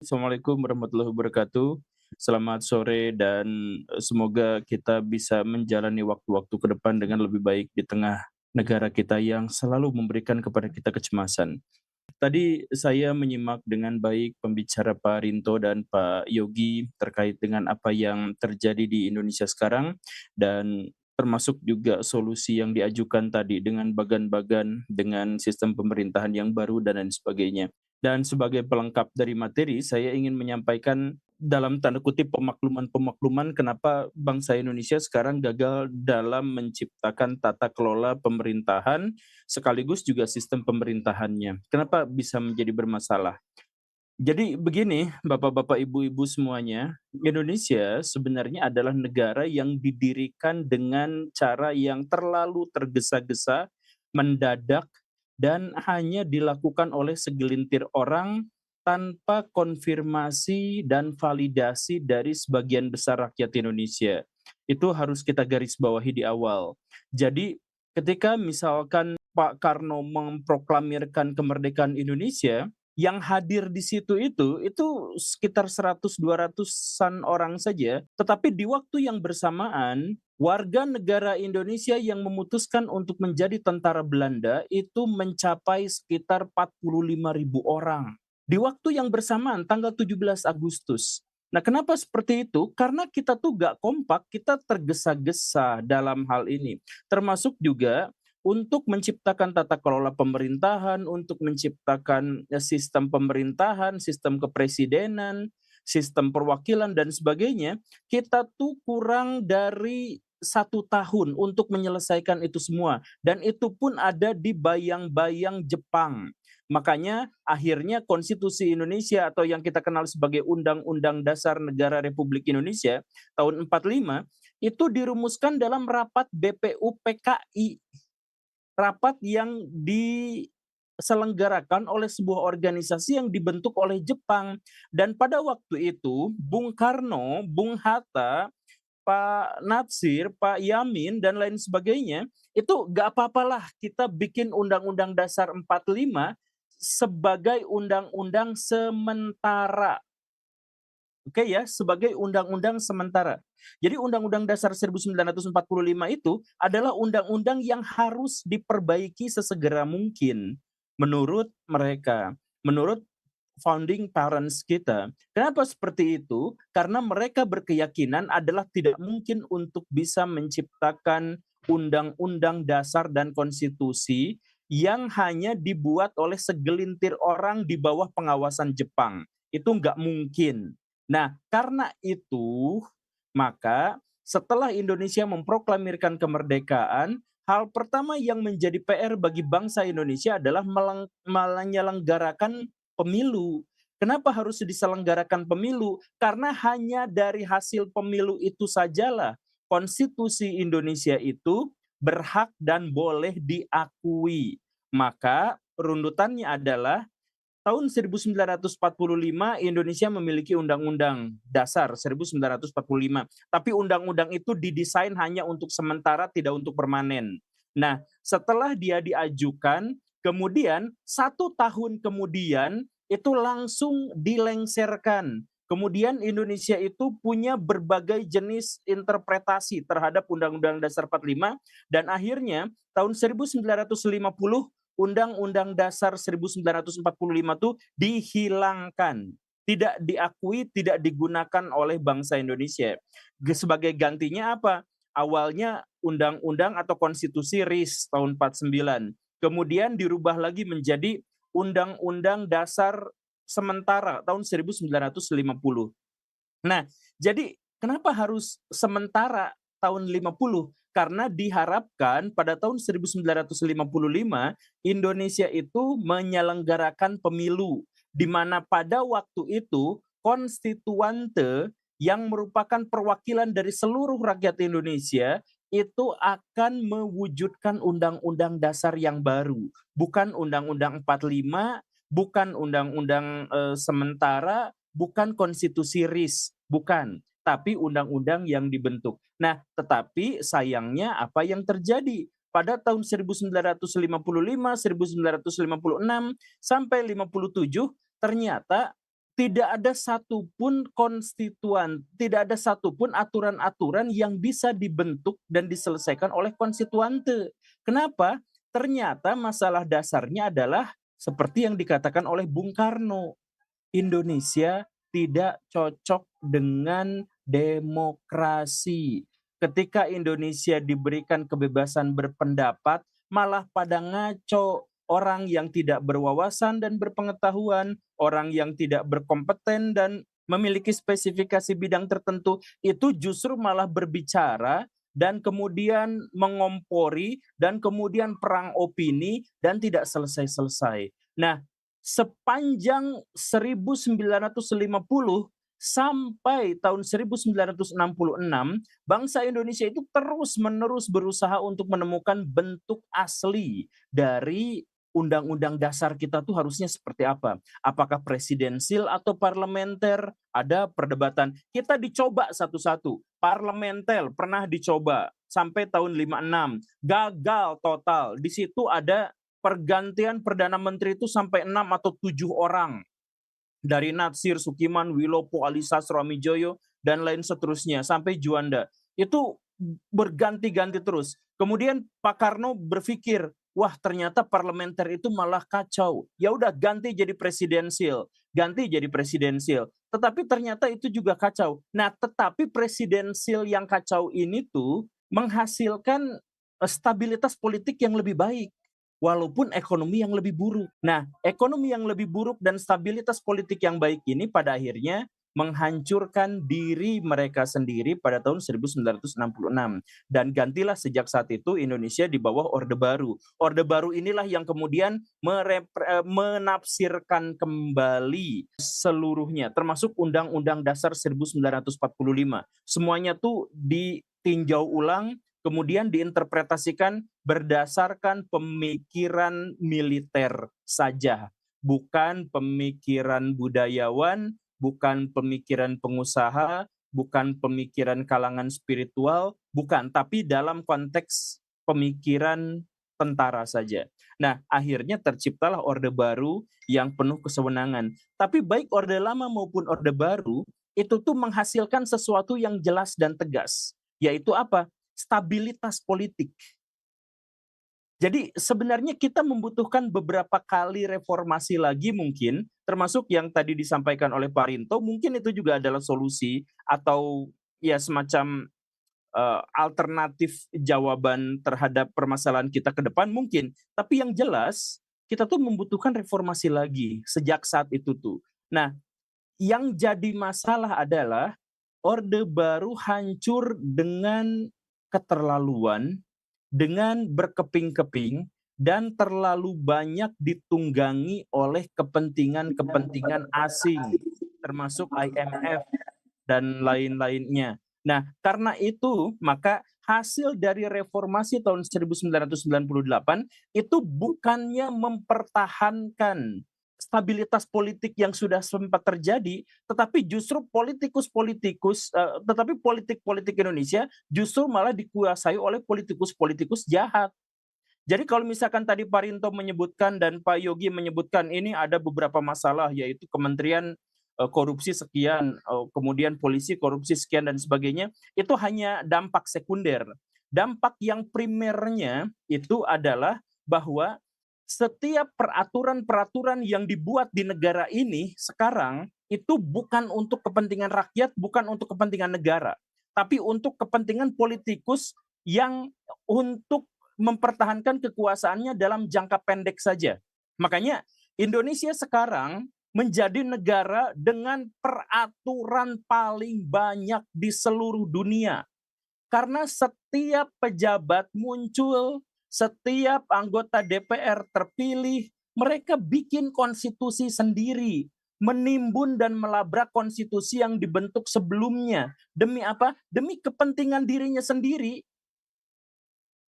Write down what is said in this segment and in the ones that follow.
Assalamualaikum warahmatullahi wabarakatuh. Selamat sore dan, semoga kita bisa menjalani waktu-waktu ke depan dengan lebih baik di tengah negara kita yang selalu memberikan kepada kita kecemasan. Tadi saya menyimak dengan baik pembicara Pak Rinto dan Pak Yogi terkait dengan apa yang terjadi di Indonesia sekarang dan termasuk juga solusi yang diajukan tadi dengan bagan-bagan, dengan sistem pemerintahan yang baru dan lain sebagainya. Dan sebagai pelengkap dari materi, saya ingin menyampaikan dalam tanda kutip pemakluman-pemakluman kenapa bangsa Indonesia sekarang gagal dalam menciptakan tata kelola pemerintahan sekaligus juga sistem pemerintahannya. Kenapa bisa menjadi bermasalah? Jadi begini, Bapak-bapak, Ibu-ibu semuanya, Indonesia sebenarnya adalah negara yang didirikan dengan cara yang terlalu tergesa-gesa, mendadak, dan hanya dilakukan oleh segelintir orang tanpa konfirmasi dan validasi dari sebagian besar rakyat Indonesia. Itu harus kita garis bawahi di awal. Jadi ketika misalkan Pak Karno memproklamirkan kemerdekaan Indonesia, yang hadir di situ itu sekitar 100-200-an orang saja, tetapi di waktu yang bersamaan, warga negara Indonesia yang memutuskan untuk menjadi tentara Belanda itu mencapai sekitar 45.000 orang. Di waktu yang bersamaan, tanggal 17 Agustus. Nah, kenapa seperti itu? Karena kita tuh gak kompak, kita tergesa-gesa dalam hal ini. Termasuk juga untuk menciptakan tata kelola pemerintahan, untuk menciptakan sistem pemerintahan, sistem kepresidenan, sistem perwakilan dan sebagainya, kita tuh kurang dari 1 tahun untuk menyelesaikan itu semua dan itu pun ada di bayang-bayang Jepang. Makanya akhirnya konstitusi Indonesia atau yang kita kenal sebagai Undang-Undang Dasar Negara Republik Indonesia tahun 45 itu dirumuskan dalam rapat BPUPKI. Rapat yang diselenggarakan oleh sebuah organisasi yang dibentuk oleh Jepang. Dan pada waktu itu Bung Karno, Bung Hatta, Pak Natsir, Pak Yamin, dan lain sebagainya, itu gak apa-apalah kita bikin Undang-Undang Dasar 45 sebagai undang-undang sementara. Oke ya, sebagai undang-undang sementara. Jadi Undang-Undang Dasar 1945 itu adalah undang-undang yang harus diperbaiki sesegera mungkin menurut mereka, menurut founding parents kita. Kenapa seperti itu? Karena mereka berkeyakinan adalah tidak mungkin untuk bisa menciptakan undang-undang dasar dan konstitusi yang hanya dibuat oleh segelintir orang di bawah pengawasan Jepang. Itu nggak mungkin. Nah, karena itu, maka setelah Indonesia memproklamirkan kemerdekaan, hal pertama yang menjadi PR bagi bangsa Indonesia adalah menyelenggarakan pemilu. Kenapa harus diselenggarakan pemilu? Karena hanya dari hasil pemilu itu sajalah konstitusi Indonesia itu berhak dan boleh diakui. Maka runtutannya adalah tahun 1945 Indonesia memiliki Undang-Undang Dasar 1945, tapi undang-undang itu didesain hanya untuk sementara, tidak untuk permanen. Nah, setelah dia diajukan, kemudian 1 tahun kemudian itu langsung dilengserkan. Kemudian Indonesia itu punya berbagai jenis interpretasi terhadap Undang-Undang Dasar 45 dan akhirnya tahun 1950 Undang-Undang Dasar 1945 itu dihilangkan, tidak diakui, tidak digunakan oleh bangsa Indonesia. Sebagai gantinya apa? Awalnya undang-undang atau konstitusi RIS tahun 49. Kemudian dirubah lagi menjadi Undang-Undang Dasar sementara tahun 1950. Nah, jadi kenapa harus sementara tahun 50? Karena diharapkan pada tahun 1955 Indonesia itu menyelenggarakan pemilu di mana pada waktu itu konstituante yang merupakan perwakilan dari seluruh rakyat Indonesia itu akan mewujudkan undang-undang dasar yang baru, bukan undang-undang 45, bukan undang-undang sementara, bukan konstitusi RIS, bukan, tapi undang-undang yang dibentuk. Nah, tetapi sayangnya apa yang terjadi? Pada tahun 1955, 1956, sampai 57, ternyata tidak ada satupun tidak ada satupun aturan-aturan yang bisa dibentuk dan diselesaikan oleh konstituante. Kenapa? Ternyata masalah dasarnya adalah seperti yang dikatakan oleh Bung Karno, Indonesia tidak cocok dengan demokrasi. Ketika Indonesia diberikan kebebasan berpendapat, malah pada ngaco. Orang yang tidak berwawasan dan berpengetahuan, orang yang tidak berkompeten dan memiliki spesifikasi bidang tertentu, itu justru malah berbicara dan kemudian mengompori dan kemudian perang opini dan tidak selesai-selesai. Nah, sepanjang 1950 sampai tahun 1966, bangsa Indonesia itu terus-menerus berusaha untuk menemukan bentuk asli dari undang-undang dasar kita tuh harusnya seperti apa. Apakah presidensil atau parlementer? Ada perdebatan. Kita dicoba satu-satu. Parlementer pernah dicoba sampai tahun 56. Gagal total. Di situ ada pergantian Perdana Menteri itu sampai 6 atau 7 orang. Dari Natsir, Sukiman, Wilopo, Ali Sastro, Amijoyo, dan lain seterusnya, sampai Juanda. Itu berganti-ganti terus. Kemudian Pak Karno berpikir, wah ternyata parlementer itu malah kacau. Ya udah ganti jadi presidensil, ganti jadi presidensil. Tetapi ternyata itu juga kacau. Nah, tetapi presidensil yang kacau ini tuh menghasilkan stabilitas politik yang lebih baik, walaupun ekonomi yang lebih buruk. Nah, ekonomi yang lebih buruk dan stabilitas politik yang baik ini pada akhirnya menghancurkan diri mereka sendiri pada tahun 1966. Dan gantilah sejak saat itu Indonesia di bawah Orde Baru. Orde Baru inilah yang kemudian menafsirkan kembali seluruhnya, termasuk Undang-Undang Dasar 1945. Semuanya tuh ditinjau ulang, kemudian diinterpretasikan berdasarkan pemikiran militer saja, bukan pemikiran budayawan, bukan pemikiran pengusaha, bukan pemikiran kalangan spiritual, bukan, tapi dalam konteks pemikiran tentara saja. Nah, akhirnya terciptalah Orde Baru yang penuh kesewenangan. Tapi baik Orde Lama maupun Orde Baru, itu tuh menghasilkan sesuatu yang jelas dan tegas, yaitu apa? Stabilitas politik. Jadi sebenarnya kita membutuhkan beberapa kali reformasi lagi mungkin, termasuk yang tadi disampaikan oleh Pak Rinto, mungkin itu juga adalah solusi atau ya semacam alternatif jawaban terhadap permasalahan kita ke depan mungkin. Tapi yang jelas kita tuh membutuhkan reformasi lagi sejak saat itu tuh. Nah, yang jadi masalah adalah Orde Baru hancur dengan keterlaluan, dengan berkeping-keping, dan terlalu banyak ditunggangi oleh kepentingan-kepentingan asing, termasuk IMF dan lain-lainnya. Nah, karena itu, maka hasil dari reformasi tahun 1998 itu bukannya mempertahankan stabilitas politik yang sudah sempat terjadi, tetapi justru politik-politik Indonesia justru malah dikuasai oleh politikus-politikus jahat. Jadi kalau misalkan tadi Pak Rinto menyebutkan dan Pak Yogi menyebutkan ini ada beberapa masalah, yaitu kementerian korupsi sekian, kemudian polisi korupsi sekian dan sebagainya, itu hanya dampak sekunder. Dampak yang primernya itu adalah bahwa setiap peraturan-peraturan yang dibuat di negara ini sekarang itu bukan untuk kepentingan rakyat, bukan untuk kepentingan negara, tapi untuk kepentingan politikus yang untuk mempertahankan kekuasaannya dalam jangka pendek saja. Makanya Indonesia sekarang menjadi negara dengan peraturan paling banyak di seluruh dunia. Karena setiap pejabat muncul, setiap anggota DPR terpilih, mereka bikin konstitusi sendiri, menimbun dan melabrak konstitusi yang dibentuk sebelumnya. Demi apa? Demi kepentingan dirinya sendiri.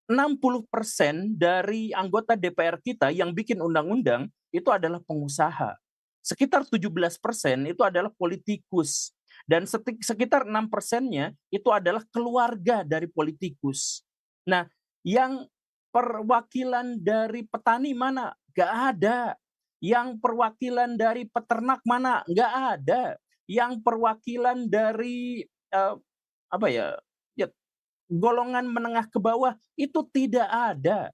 60% dari anggota DPR kita yang bikin undang-undang itu adalah pengusaha. Sekitar 17% itu adalah politikus. Dan sekitar 6%-nya itu adalah keluarga dari politikus. Nah, yang perwakilan dari petani mana? Gak ada. Yang perwakilan dari peternak mana? Nggak ada. Yang perwakilan dari, apa ya, ya golongan menengah ke bawah itu tidak ada.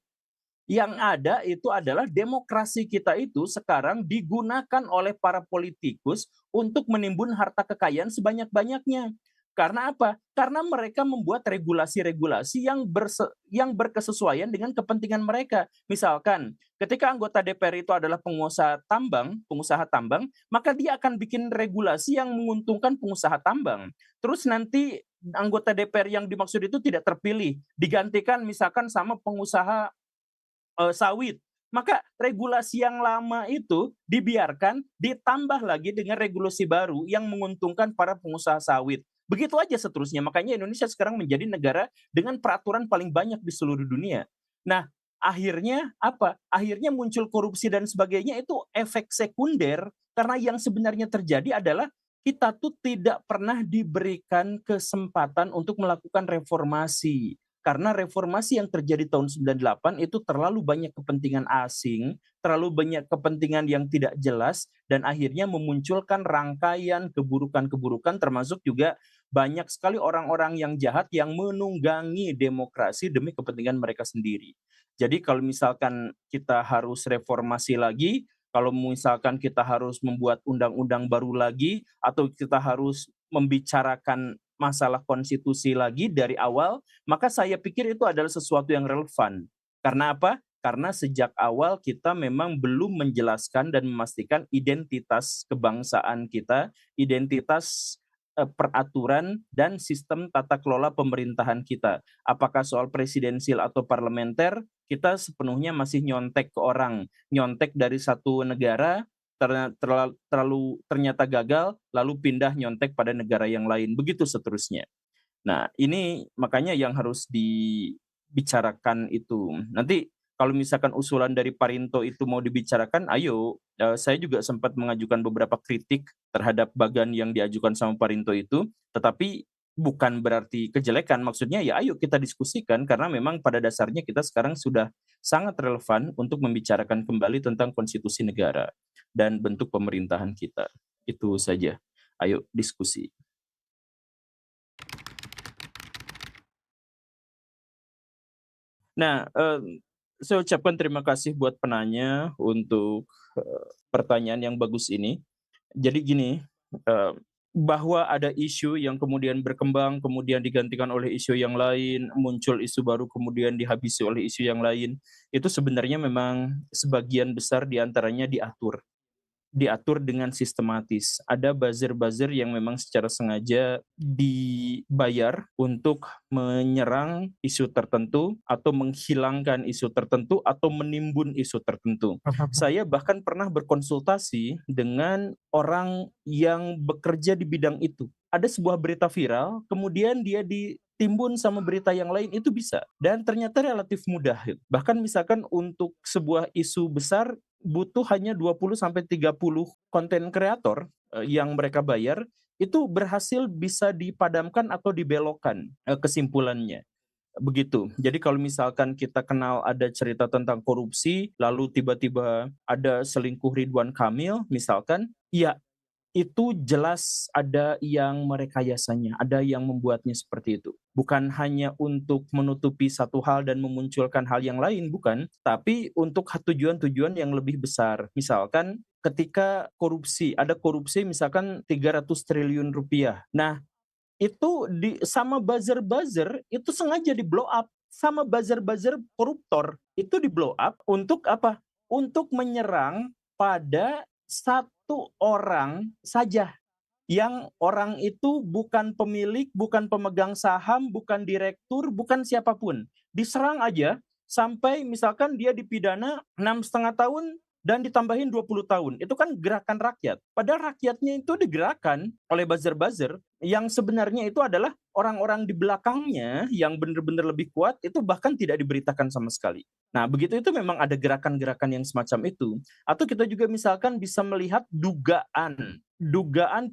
Yang ada itu adalah demokrasi kita itu sekarang digunakan oleh para politikus untuk menimbun harta kekayaan sebanyak-banyaknya. Karena apa? Karena mereka membuat regulasi-regulasi yang berkesesuaian dengan kepentingan mereka. Misalkan, ketika anggota DPR itu adalah pengusaha tambang, maka dia akan bikin regulasi yang menguntungkan pengusaha tambang. Terus nanti anggota DPR yang dimaksud itu tidak terpilih, digantikan misalkan sama pengusaha sawit. Maka regulasi yang lama itu dibiarkan, ditambah lagi dengan regulasi baru yang menguntungkan para pengusaha sawit. Begitu aja seterusnya. Makanya Indonesia sekarang menjadi negara dengan peraturan paling banyak di seluruh dunia. Nah, akhirnya apa? Akhirnya muncul korupsi dan sebagainya itu efek sekunder karena yang sebenarnya terjadi adalah kita tuh tidak pernah diberikan kesempatan untuk melakukan reformasi. Karena reformasi yang terjadi tahun 98 itu terlalu banyak kepentingan asing, terlalu banyak kepentingan yang tidak jelas, dan akhirnya memunculkan rangkaian keburukan-keburukan termasuk juga banyak sekali orang-orang yang jahat yang menunggangi demokrasi demi kepentingan mereka sendiri. Jadi kalau misalkan kita harus reformasi lagi, kalau misalkan kita harus membuat undang-undang baru lagi, atau kita harus membicarakan masalah konstitusi lagi dari awal, maka saya pikir itu adalah sesuatu yang relevan. Karena apa? Karena sejak awal kita memang belum menjelaskan dan memastikan identitas kebangsaan kita, identitas peraturan dan sistem tata kelola pemerintahan kita. Apakah soal presidensil atau parlementer, kita sepenuhnya masih nyontek ke orang, nyontek dari satu negara ternyata gagal, lalu pindah nyontek pada negara yang lain, begitu seterusnya. Nah, ini makanya yang harus dibicarakan itu. Nanti kalau misalkan usulan dari Parinto itu mau dibicarakan, ayo, saya juga sempat mengajukan beberapa kritik terhadap bagan yang diajukan sama Parinto itu, tetapi bukan berarti kejelekan, maksudnya ya ayo kita diskusikan karena memang pada dasarnya kita sekarang sudah sangat relevan untuk membicarakan kembali tentang konstitusi negara dan bentuk pemerintahan kita. Itu saja. Ayo diskusi. Nah, saya ucapkan terima kasih buat penanya untuk, pertanyaan yang bagus ini. Jadi gini, eee, bahwa ada isu yang kemudian berkembang, kemudian digantikan oleh isu yang lain, muncul isu baru kemudian dihabisi oleh isu yang lain, itu sebenarnya memang sebagian besar di antaranya diatur dengan sistematis. Ada buzzer-buzzer yang memang secara sengaja dibayar untuk menyerang isu tertentu atau menghilangkan isu tertentu atau menimbun isu tertentu. Saya bahkan pernah berkonsultasi dengan orang yang bekerja di bidang itu. Ada sebuah berita viral, kemudian dia ditimbun sama berita yang lain itu bisa dan ternyata relatif mudah. Bahkan misalkan untuk sebuah isu besar butuh hanya 20 sampai 30 konten kreator, yang mereka bayar, itu berhasil bisa dipadamkan atau dibelokkan, kesimpulannya, begitu. Jadi kalau misalkan kita kenal ada cerita tentang korupsi, lalu tiba-tiba ada selingkuh Ridwan Kamil misalkan, ya itu jelas ada yang merekayasanya, ada yang membuatnya seperti itu. Bukan hanya untuk menutupi satu hal dan memunculkan hal yang lain, bukan, tapi untuk tujuan-tujuan yang lebih besar. Misalkan ketika korupsi, ada korupsi misalkan 300 triliun rupiah. Nah, itu sama buzzer-buzzer itu sengaja di-blow up, sama buzzer-buzzer koruptor itu di-blow up untuk apa? Untuk menyerang pada satu orang saja, yang orang itu bukan pemilik, bukan pemegang saham, bukan direktur, bukan siapapun. Diserang aja sampai misalkan dia dipidana 6,5 tahun dan ditambahin 20 tahun. Itu kan gerakan rakyat. Padahal rakyatnya itu digerakkan oleh buzzer-buzzer yang sebenarnya itu adalah orang-orang di belakangnya yang benar-benar lebih kuat itu bahkan tidak diberitakan sama sekali. Nah, begitu itu memang ada gerakan-gerakan yang semacam itu. Atau kita juga misalkan bisa melihat dugaan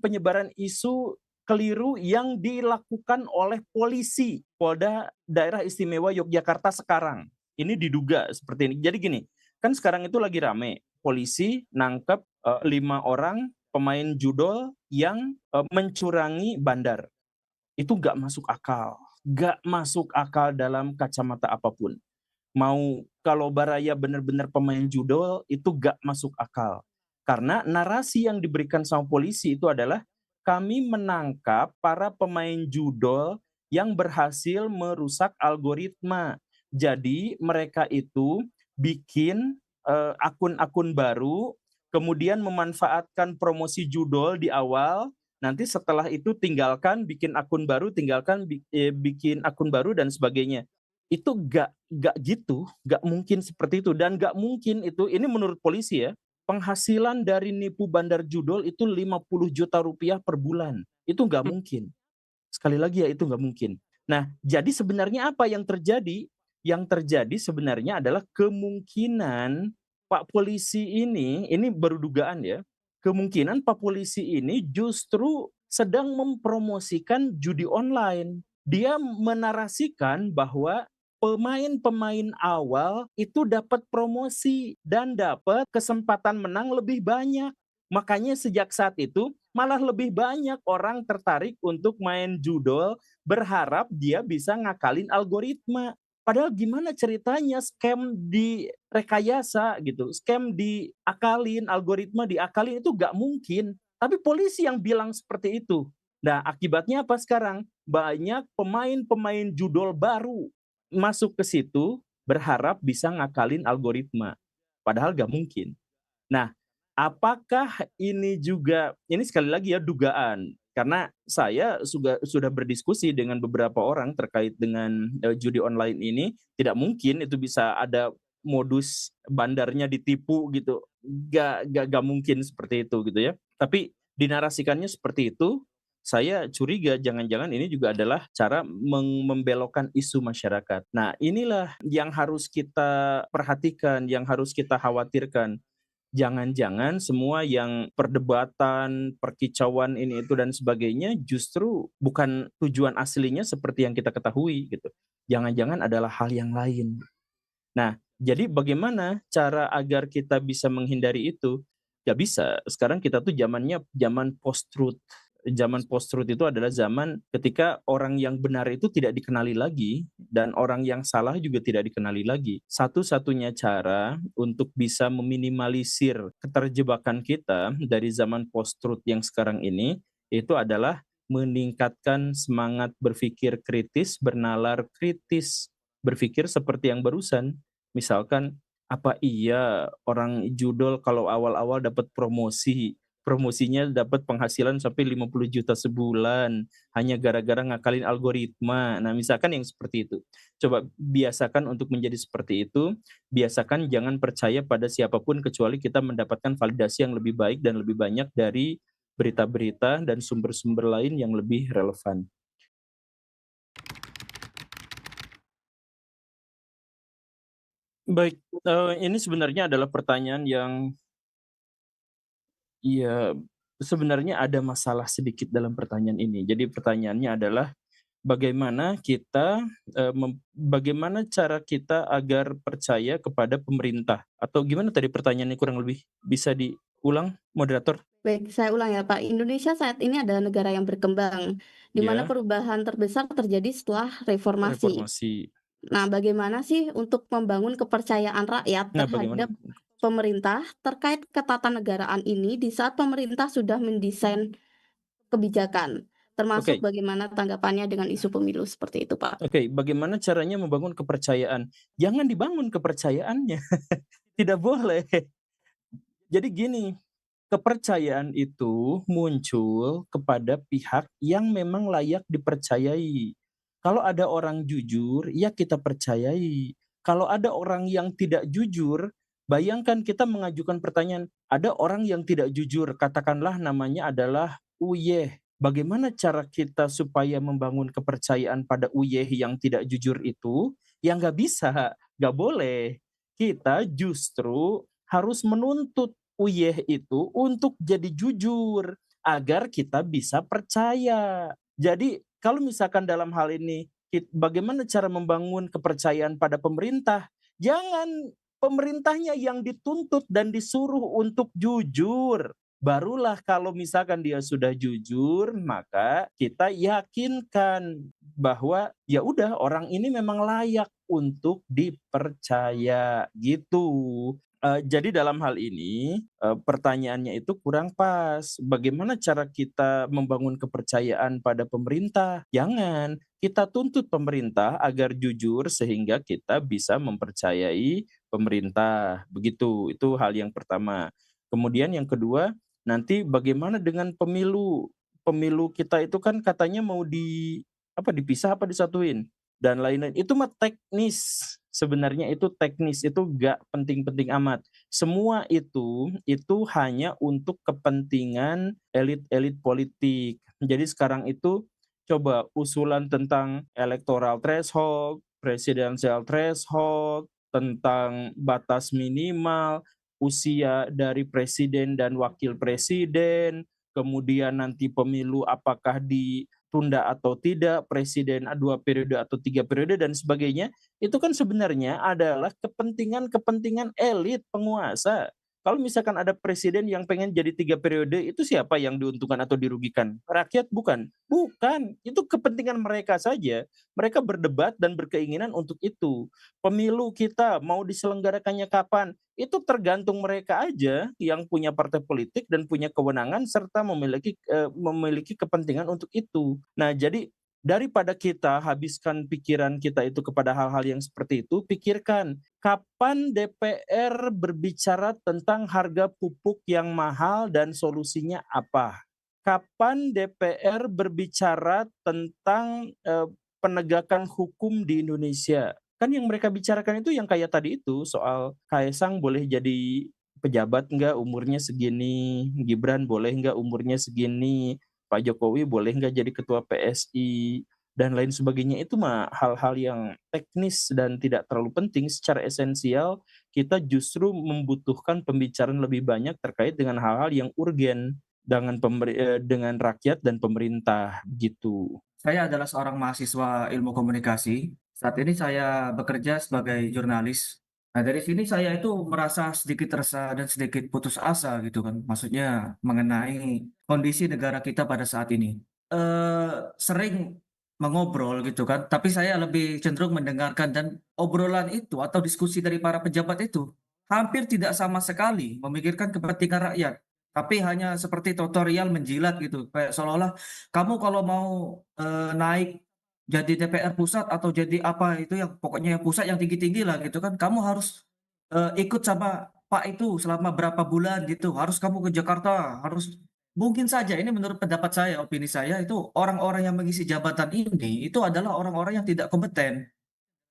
penyebaran isu keliru yang dilakukan oleh polisi Polda Daerah Istimewa Yogyakarta sekarang. Ini diduga seperti ini. Jadi gini, kan sekarang itu lagi rame. polisi nangkep 5 orang pemain judol yang mencurangi bandar. Itu nggak masuk akal dalam kacamata apapun. Mau kalau Baraya benar-benar pemain judol itu nggak masuk akal. Karena narasi yang diberikan sama polisi itu adalah kami menangkap para pemain judol yang berhasil merusak algoritma. Jadi mereka itu bikin akun-akun baru, kemudian memanfaatkan promosi judol di awal, nanti setelah itu tinggalkan bikin akun baru, bikin akun baru dan sebagainya. Itu nggak gitu, nggak mungkin seperti itu dan nggak mungkin itu ini menurut polisi ya, penghasilan dari nipu bandar judol itu 50 juta rupiah per bulan, itu nggak mungkin. Sekali lagi ya itu nggak mungkin. Nah, jadi sebenarnya apa yang terjadi? Yang terjadi sebenarnya adalah kemungkinan Pak Polisi ini baru dugaan ya, kemungkinan Pak Polisi ini justru sedang mempromosikan judi online. Dia menarasikan bahwa pemain-pemain awal itu dapat promosi dan dapat kesempatan menang lebih banyak. Makanya sejak saat itu malah lebih banyak orang tertarik untuk main judol, berharap dia bisa ngakalin algoritma. Padahal gimana ceritanya scam direkayasa gitu, scam diakalin, algoritma diakalin itu nggak mungkin. Tapi polisi yang bilang seperti itu. Nah, akibatnya apa sekarang? Banyak pemain-pemain judol baru masuk ke situ berharap bisa ngakalin algoritma. Padahal nggak mungkin. Nah, apakah ini sekali lagi ya dugaan, karena saya sudah berdiskusi dengan beberapa orang terkait dengan, judi online ini, tidak mungkin itu bisa ada modus bandarnya ditipu gitu, nggak mungkin seperti itu gitu ya. Tapi dinarasikannya seperti itu, saya curiga jangan-jangan ini juga adalah cara membelokkan isu masyarakat. Nah, inilah yang harus kita perhatikan, yang harus kita khawatirkan. Jangan-jangan semua yang perdebatan, perkicauan ini itu dan sebagainya justru bukan tujuan aslinya seperti yang kita ketahui gitu. Jangan-jangan adalah hal yang lain. Nah, jadi bagaimana cara agar kita bisa menghindari itu? Gak bisa, sekarang kita tuh zamannya zaman post-truth. Zaman post-truth itu adalah zaman ketika orang yang benar itu tidak dikenali lagi dan orang yang salah juga tidak dikenali lagi. Satu-satunya cara untuk bisa meminimalisir keterjebakan kita dari zaman post-truth yang sekarang ini itu adalah meningkatkan semangat berpikir kritis, bernalar kritis, berpikir seperti yang barusan. Misalkan, apa iya orang judol kalau awal-awal dapat promosi, promosinya dapat penghasilan sampai 50 juta sebulan, hanya gara-gara ngakalin algoritma. Nah, misalkan yang seperti itu. Coba biasakan untuk menjadi seperti itu, biasakan jangan percaya pada siapapun kecuali kita mendapatkan validasi yang lebih baik dan lebih banyak dari berita-berita dan sumber-sumber lain yang lebih relevan. Baik, ini sebenarnya adalah pertanyaan yang iya, sebenarnya ada masalah sedikit dalam pertanyaan ini. Jadi pertanyaannya adalah bagaimana cara kita agar percaya kepada pemerintah? Atau gimana tadi pertanyaannya kurang lebih? Bisa diulang moderator? Baik, saya ulang ya Pak. Indonesia saat ini adalah negara yang berkembang, di mana Ya, perubahan terbesar terjadi setelah reformasi. reformasi. Nah, bagaimana sih untuk membangun kepercayaan rakyat Nah, bagaimana terhadap pemerintah terkait ketatanegaraan ini di saat pemerintah sudah mendesain kebijakan, termasuk oke bagaimana tanggapannya dengan isu pemilu seperti itu, Pak? oke, bagaimana caranya membangun kepercayaan? Jangan dibangun kepercayaannya, tidak boleh. Jadi gini, kepercayaan itu muncul kepada pihak yang memang layak dipercayai. Kalau ada orang jujur, ya kita percayai. Kalau ada orang yang tidak jujur, bayangkan kita mengajukan pertanyaan, ada orang yang tidak jujur, katakanlah namanya adalah Uyeh. Bagaimana cara kita supaya membangun kepercayaan pada Uyeh yang tidak jujur itu? Ya nggak bisa, nggak boleh. Kita justru harus menuntut Uyeh itu untuk jadi jujur, agar kita bisa percaya. Jadi kalau misalkan dalam hal ini bagaimana cara membangun kepercayaan pada pemerintah? Jangan pemerintahnya yang dituntut dan disuruh untuk jujur. Barulah kalau misalkan dia sudah jujur, maka kita yakinkan bahwa ya udah orang ini memang layak untuk dipercaya, gitu. Jadi dalam hal ini, pertanyaannya itu kurang pas. Bagaimana cara kita membangun kepercayaan pada pemerintah? Jangan, kita tuntut pemerintah agar jujur sehingga kita bisa mempercayai pemerintah, begitu. Itu hal yang pertama. Kemudian yang kedua, nanti bagaimana dengan pemilu? Pemilu kita itu kan katanya mau dipisah apa disatuin? Dan lain-lain, itu mah teknis, sebenarnya itu teknis, itu gak penting-penting amat. Semua itu hanya untuk kepentingan elit-elit politik. Jadi sekarang itu coba usulan tentang electoral threshold, presidential threshold, tentang batas minimal, usia dari presiden dan wakil presiden, kemudian nanti pemilu apakah ditunda atau tidak, presiden 2 periode atau 3 periode dan sebagainya, itu kan sebenarnya adalah kepentingan-kepentingan elit penguasa. Kalau misalkan ada presiden yang pengen jadi 3 periode, itu siapa yang diuntungkan atau dirugikan? Rakyat bukan? Bukan, itu kepentingan mereka saja. Mereka berdebat dan berkeinginan untuk itu. Pemilu kita mau diselenggarakannya kapan? Itu tergantung mereka aja yang punya partai politik dan punya kewenangan serta memiliki kepentingan untuk itu. Nah, jadi daripada kita habiskan pikiran kita itu kepada hal-hal yang seperti itu, pikirkan kapan DPR berbicara tentang harga pupuk yang mahal dan solusinya apa? Kapan DPR berbicara tentang penegakan hukum di Indonesia? Kan yang mereka bicarakan itu yang kayak tadi itu, soal Kaesang boleh jadi pejabat nggak umurnya segini, Gibran boleh nggak umurnya segini, Pak Jokowi boleh nggak jadi ketua PSI, dan lain sebagainya. Itu mah hal-hal yang teknis dan tidak terlalu penting. Secara esensial, kita justru membutuhkan pembicaraan lebih banyak terkait dengan hal-hal yang urgen dengan rakyat dan pemerintah, gitu. Saya adalah seorang mahasiswa ilmu komunikasi. Saat ini saya bekerja sebagai jurnalis. Nah, dari sini saya itu merasa sedikit resah dan sedikit putus asa gitu kan. Maksudnya mengenai kondisi negara kita pada saat ini. Sering mengobrol gitu kan, tapi saya lebih cenderung mendengarkan dan obrolan itu atau diskusi dari para pejabat itu hampir tidak sama sekali memikirkan kepentingan rakyat, tapi hanya seperti tutorial menjilat gitu. Kayak seolah-olah kamu kalau mau, naik jadi DPR pusat atau jadi apa itu yang pokoknya yang pusat yang tinggi-tinggi lah gitu kan, kamu harus, ikut sama Pak itu selama berapa bulan gitu, harus kamu ke Jakarta, harus mungkin saja ini menurut pendapat saya, opini saya itu orang-orang yang mengisi jabatan ini, itu adalah orang-orang yang tidak kompeten.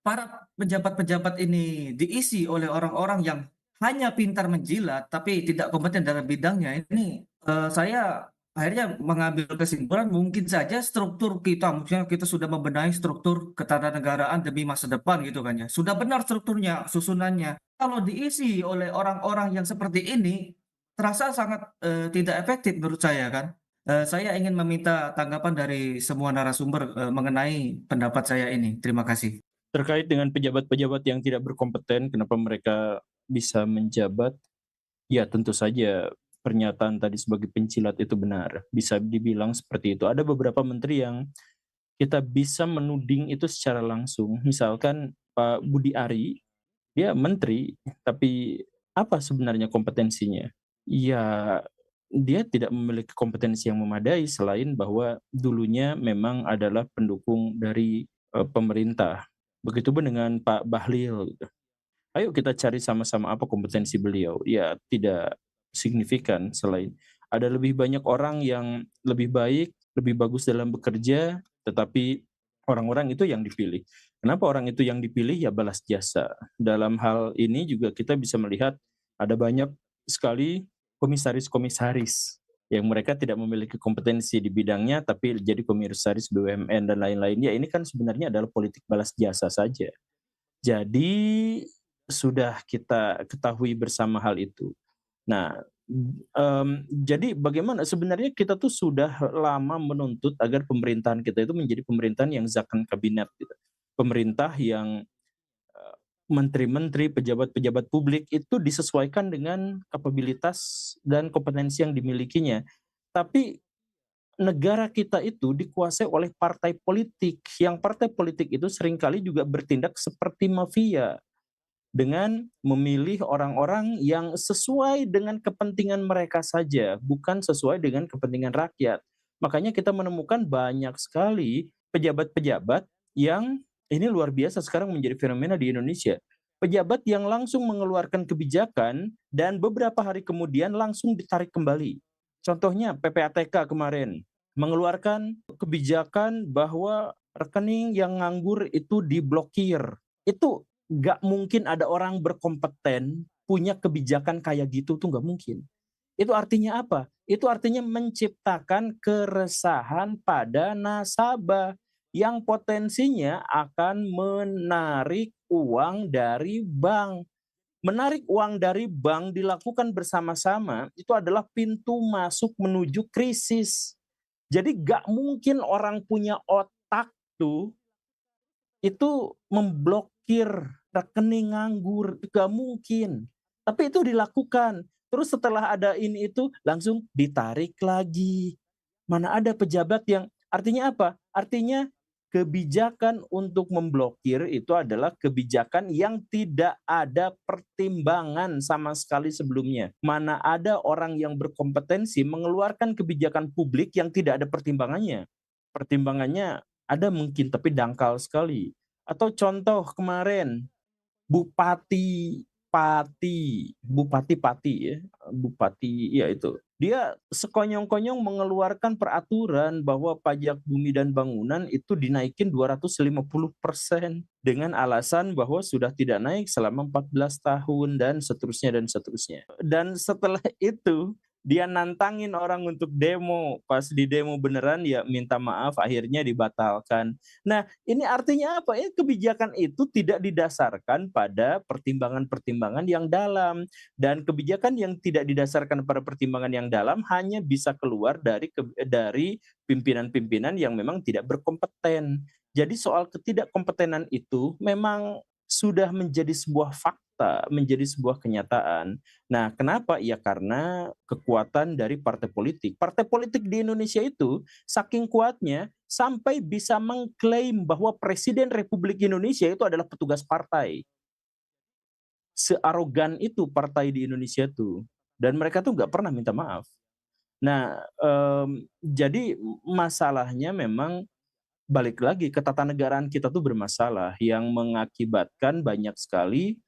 Para pejabat-pejabat ini diisi oleh orang-orang yang hanya pintar menjilat, tapi tidak kompeten dalam bidangnya. Ini, saya akhirnya mengambil kesimpulan mungkin saja struktur kita, maksudnya kita sudah membenahi struktur ketatanegaraan demi masa depan gitu kan ya. Sudah benar strukturnya, susunannya. Kalau diisi oleh orang-orang yang seperti ini, terasa sangat, tidak efektif menurut saya kan. Saya ingin meminta tanggapan dari semua narasumber, mengenai pendapat saya ini. Terima kasih. Terkait dengan pejabat-pejabat yang tidak berkompeten, kenapa mereka bisa menjabat? Ya tentu saja pernyataan tadi sebagai pencilat itu benar, bisa dibilang seperti itu. Ada beberapa menteri yang kita bisa menuding itu secara langsung. Misalkan Pak Budi Ari, dia menteri, tapi apa sebenarnya kompetensinya? Ya, dia tidak memiliki kompetensi yang memadai selain bahwa dulunya memang adalah pendukung dari pemerintah. Begitupun dengan Pak Bahlil gitu. Ayo kita cari sama-sama apa kompetensi beliau. Ya tidak signifikan selain ada lebih banyak orang yang lebih baik, lebih bagus dalam bekerja, tetapi orang-orang itu yang dipilih. Kenapa orang itu yang dipilih? Ya balas jasa. Dalam hal ini juga kita bisa melihat ada banyak sekali komisaris-komisaris yang mereka tidak memiliki kompetensi di bidangnya tapi jadi komisaris BUMN dan lain-lain. Ya ini kan sebenarnya adalah politik balas jasa saja. Jadi sudah kita ketahui bersama hal itu. Nah, jadi bagaimana sebenarnya kita tuh sudah lama menuntut agar pemerintahan kita itu menjadi pemerintahan yang zakon kabinet gitu. Pemerintah yang menteri-menteri, pejabat-pejabat publik itu disesuaikan dengan kapabilitas dan kompetensi yang dimilikinya. Tapi negara kita itu dikuasai oleh partai politik, yang partai politik itu seringkali juga bertindak seperti mafia dengan memilih orang-orang yang sesuai dengan kepentingan mereka saja, bukan sesuai dengan kepentingan rakyat. Makanya kita menemukan banyak sekali pejabat-pejabat yang ini luar biasa sekarang menjadi fenomena di Indonesia. Pejabat yang langsung mengeluarkan kebijakan dan beberapa hari kemudian langsung ditarik kembali. Contohnya PPATK kemarin mengeluarkan kebijakan bahwa rekening yang nganggur itu diblokir. Itu nggak mungkin ada orang berkompeten punya kebijakan kayak gitu tuh nggak mungkin. Itu artinya apa? Itu artinya menciptakan keresahan pada nasabah yang potensinya akan menarik uang dari bank. Menarik uang dari bank dilakukan bersama-sama itu adalah pintu masuk menuju krisis. Jadi nggak mungkin orang punya otak tuh itu memblokir rekening nganggur, gak mungkin. Tapi itu dilakukan. Terus setelah ada ini itu langsung ditarik lagi. Mana ada pejabat yang artinya apa? Artinya kebijakan untuk memblokir itu adalah kebijakan yang tidak ada pertimbangan sama sekali sebelumnya. Mana ada orang yang berkompetensi mengeluarkan kebijakan publik yang tidak ada pertimbangannya. Pertimbangannya ada mungkin tapi dangkal sekali. Atau contoh kemarin Bupati Bupati Pati ya, Bupati ya itu. Dia sekonyong-konyong mengeluarkan peraturan bahwa pajak bumi dan bangunan itu dinaikin 250% dengan alasan bahwa sudah tidak naik selama 14 tahun dan seterusnya dan seterusnya. Dan setelah itu dia nantangin orang untuk demo, pas di demo beneran ya minta maaf akhirnya dibatalkan. Nah, ini artinya apa ya? Kebijakan itu tidak didasarkan pada pertimbangan-pertimbangan yang dalam dan kebijakan yang tidak didasarkan pada pertimbangan yang dalam hanya bisa keluar dari pimpinan-pimpinan yang memang tidak berkompeten. Jadi soal ketidakkompetenan itu memang sudah menjadi sebuah fakta, menjadi sebuah kenyataan. Nah, kenapa? Ya karena kekuatan dari partai politik. Partai politik di Indonesia itu saking kuatnya sampai bisa mengklaim bahwa Presiden Republik Indonesia itu adalah petugas partai. Searogan itu partai di Indonesia tuh. Dan mereka tuh nggak pernah minta maaf. Nah, jadi masalahnya memang balik lagi ketatanegaraan kita tuh bermasalah yang mengakibatkan banyak sekali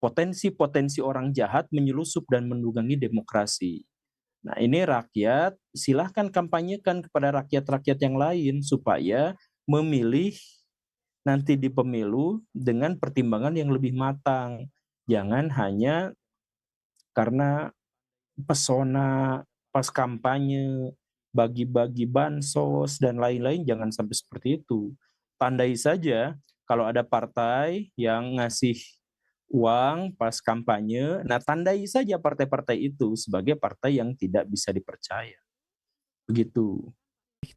potensi-potensi orang jahat menyelusup dan menunggangi demokrasi. Nah, ini rakyat silahkan kampanyekan kepada rakyat-rakyat yang lain supaya memilih nanti di pemilu dengan pertimbangan yang lebih matang. Jangan hanya karena pesona pas kampanye, bagi-bagi bansos dan lain-lain, jangan sampai seperti itu. Tandai saja kalau ada partai yang ngasih uang pas kampanye, nah tandai saja partai-partai itu sebagai partai yang tidak bisa dipercaya. Begitu.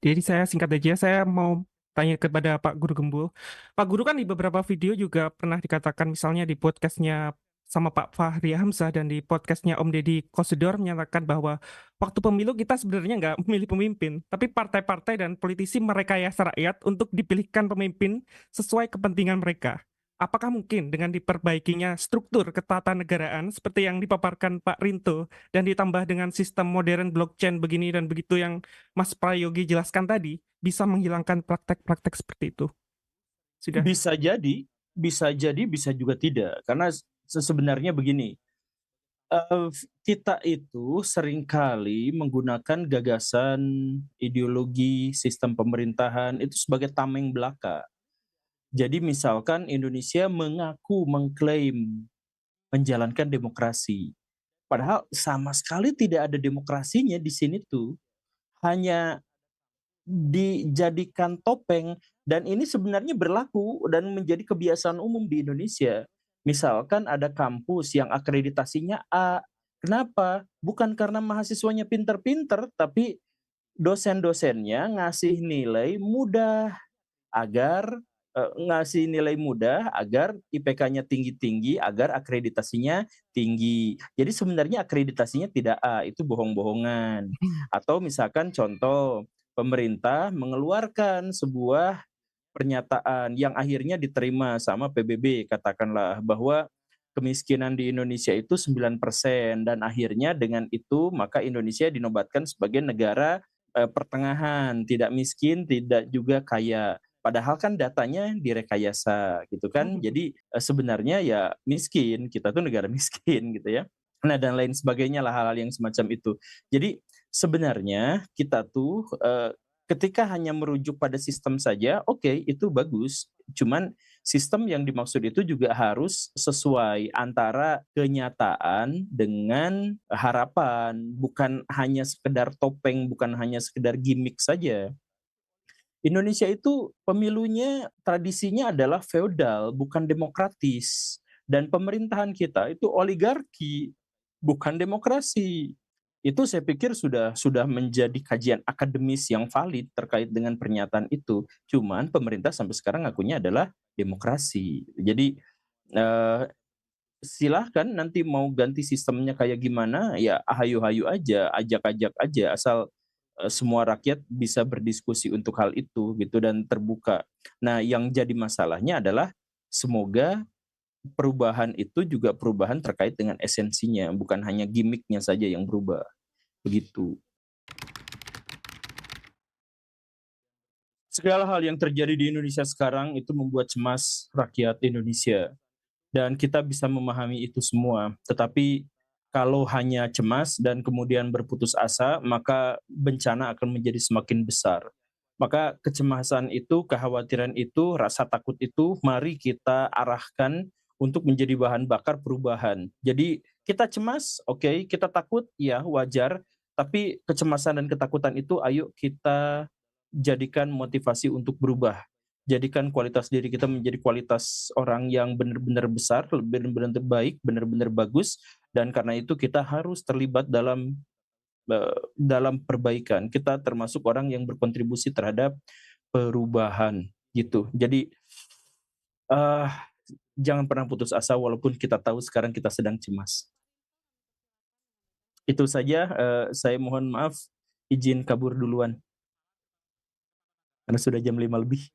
Jadi saya singkat aja, saya mau tanya kepada Pak Guru Gembul. Pak Guru kan di beberapa video juga pernah dikatakan misalnya di podcastnya sama Pak Fahri Hamzah dan di podcastnya Om Deddy Kosidor menyatakan bahwa waktu pemilu kita sebenarnya nggak memilih pemimpin, tapi partai-partai dan politisi merekayasa rakyat untuk dipilihkan pemimpin sesuai kepentingan mereka. Apakah mungkin dengan diperbaikinya struktur ketatanegaraan seperti yang dipaparkan Pak Rinto dan ditambah dengan sistem modern blockchain begini dan begitu yang Mas Prayogi jelaskan tadi, bisa menghilangkan praktek-praktek seperti itu? Sudah. Bisa jadi, bisa juga tidak. Karena sebenarnya begini, kita itu seringkali menggunakan gagasan, ideologi, sistem pemerintahan itu sebagai tameng belaka. Jadi misalkan Indonesia mengaku mengklaim menjalankan demokrasi, padahal sama sekali tidak ada demokrasinya di sini tuh. Hanya dijadikan topeng dan ini sebenarnya berlaku dan menjadi kebiasaan umum di Indonesia. Misalkan ada kampus yang akreditasinya A. Kenapa? Bukan karena mahasiswanya pinter-pinter, tapi dosen-dosennya ngasih nilai mudah agar ngasih nilai mudah agar IPK-nya tinggi-tinggi, agar akreditasinya tinggi. Jadi sebenarnya akreditasinya tidak A, itu bohong-bohongan. Atau misalkan contoh, pemerintah mengeluarkan sebuah pernyataan yang akhirnya diterima sama PBB katakanlah bahwa kemiskinan di Indonesia itu 9% dan akhirnya dengan itu maka Indonesia dinobatkan sebagai negara pertengahan, tidak miskin, tidak juga kaya. Padahal kan datanya direkayasa gitu kan. Jadi sebenarnya ya miskin, kita tuh negara miskin gitu ya. Nah dan lain sebagainya lah hal-hal yang semacam itu. Jadi sebenarnya kita tuh ketika hanya merujuk pada sistem saja, oke, itu bagus. Cuman sistem yang dimaksud itu juga harus sesuai antara kenyataan dengan harapan, bukan hanya sekedar topeng, bukan hanya sekedar gimmick saja. Indonesia itu pemilunya tradisinya adalah feodal, bukan demokratis. Dan pemerintahan kita itu oligarki, bukan demokrasi. Itu saya pikir sudah menjadi kajian akademis yang valid terkait dengan pernyataan itu. Cuman pemerintah sampai sekarang ngakunya adalah demokrasi. Jadi silahkan nanti mau ganti sistemnya kayak gimana, ya hayu-hayu aja, ajak-ajak aja, asal semua rakyat bisa berdiskusi untuk hal itu gitu dan terbuka. Nah, yang jadi masalahnya adalah semoga perubahan itu juga perubahan terkait dengan esensinya, bukan hanya gimmicknya saja yang berubah. Begitu. Segala hal yang terjadi di Indonesia sekarang itu membuat cemas rakyat Indonesia dan kita bisa memahami itu semua. Tetapi kalau hanya cemas dan kemudian berputus asa, maka bencana akan menjadi semakin besar. Maka kecemasan itu, kekhawatiran itu, rasa takut itu mari kita arahkan untuk menjadi bahan bakar perubahan. Jadi kita cemas, oke, kita takut, ya wajar, tapi kecemasan dan ketakutan itu ayo kita jadikan motivasi untuk berubah. Jadikan kualitas diri kita menjadi kualitas orang yang benar-benar besar, benar-benar baik, benar-benar bagus, dan karena itu kita harus terlibat dalam perbaikan. Kita termasuk orang yang berkontribusi terhadap perubahan gitu. Jadi jangan pernah putus asa walaupun kita tahu sekarang kita sedang cemas. Itu saja, saya mohon maaf, izin kabur duluan. Karena sudah jam 5 lebih.